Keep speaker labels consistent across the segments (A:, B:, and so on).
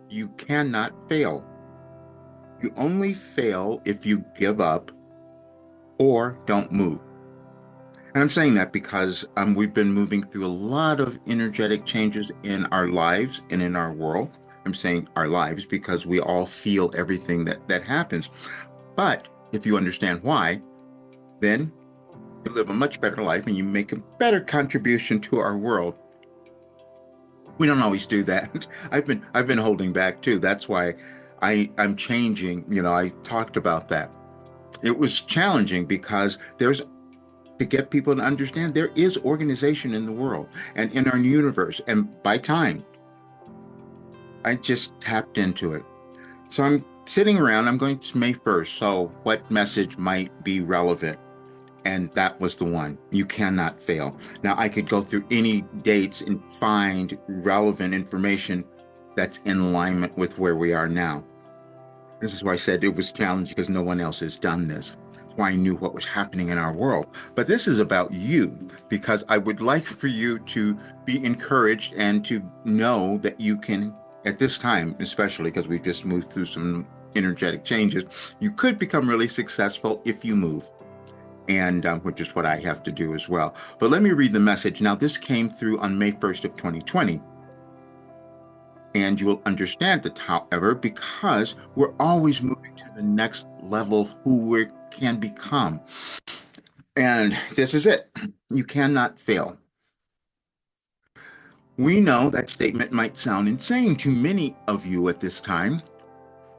A: You cannot fail. You only fail if you give up or don't move. And I'm saying that because we've been moving through a lot of energetic changes in our lives and in our world. I'm saying our lives because we all feel everything that happens. But if you understand why, then you live a much better life and you make a better contribution to our world. We don't always do that. I've been holding back too. That's why I'm changing. I talked about that. It was challenging because there's to get people to understand there is organization in the world and in our universe. And by time, I just tapped into it. So I'm sitting around, I'm going to May 1st. So what message might be relevant? And that was the one. You cannot fail. Now, I could go through any dates and find relevant information that's in alignment with where we are now. This is why I said it was challenging because no one else has done this. That's why I knew what was happening in our world. But this is about you because I would like for you to be encouraged and to know that you can, at this time, especially because we've just moved through some energetic changes, you could become really successful if you move. And which is what I have to do as well. But let me read the message. Now, this came through on May 1st of 2020. And you will understand it, however, because we're always moving to the next level of who we can become. And this is it. You cannot fail. We know that statement might sound insane to many of you at this time,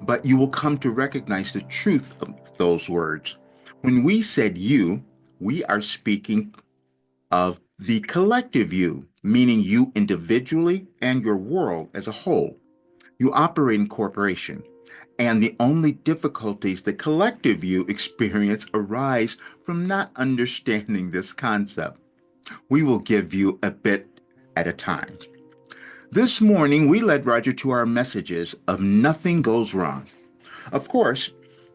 A: but you will come to recognize the truth of those words. When we said you, we are speaking of the collective you, meaning you individually and your world as a whole. You operate in corporation, and the only difficulties the collective you experience arise from not understanding this concept. We will give you a bit at a time. This morning, we led Roger to our messages of nothing goes wrong. Of course,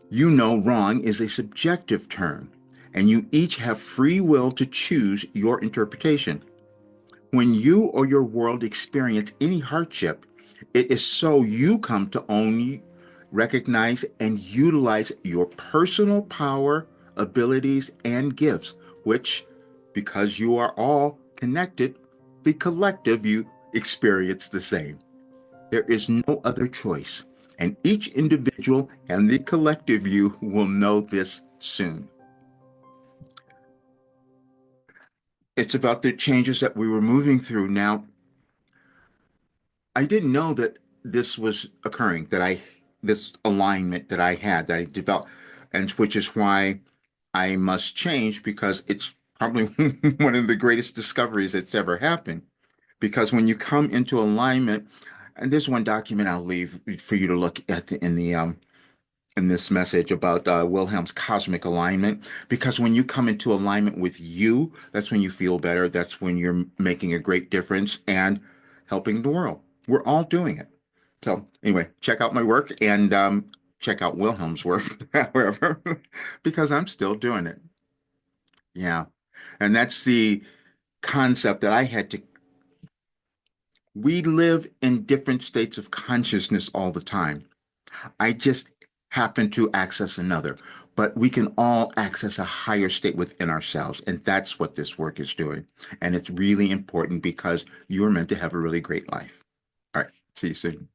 A: you know wrong is a subjective term, and you each have free will to choose your interpretation. When you or your world experience any hardship, it is so you come to own, recognize, and utilize your personal power, abilities, and gifts, which, because you are all connected, the collective you experience the same. There is no other choice, and each individual and the collective you will know this soon. It's about the changes that we were moving through. Now, I didn't know that this was occurring, this alignment that I had, that I developed, and which is why I must change because it's probably one of the greatest discoveries that's ever happened. Because when you come into alignment, and there's one document I'll leave for you to look at in this message about Wilhelm's cosmic alignment. Because when you come into alignment with you, that's when you feel better. That's when you're making a great difference and helping the world. We're all doing it. So anyway, check out my work and check out Wilhelm's work, however, because I'm still doing it. Yeah. And that's the concept that I had to. We live in different states of consciousness all the time. I just happen to access another, but we can all access a higher state within ourselves. And that's what this work is doing. And it's really important because you're meant to have a really great life. All right. See you soon.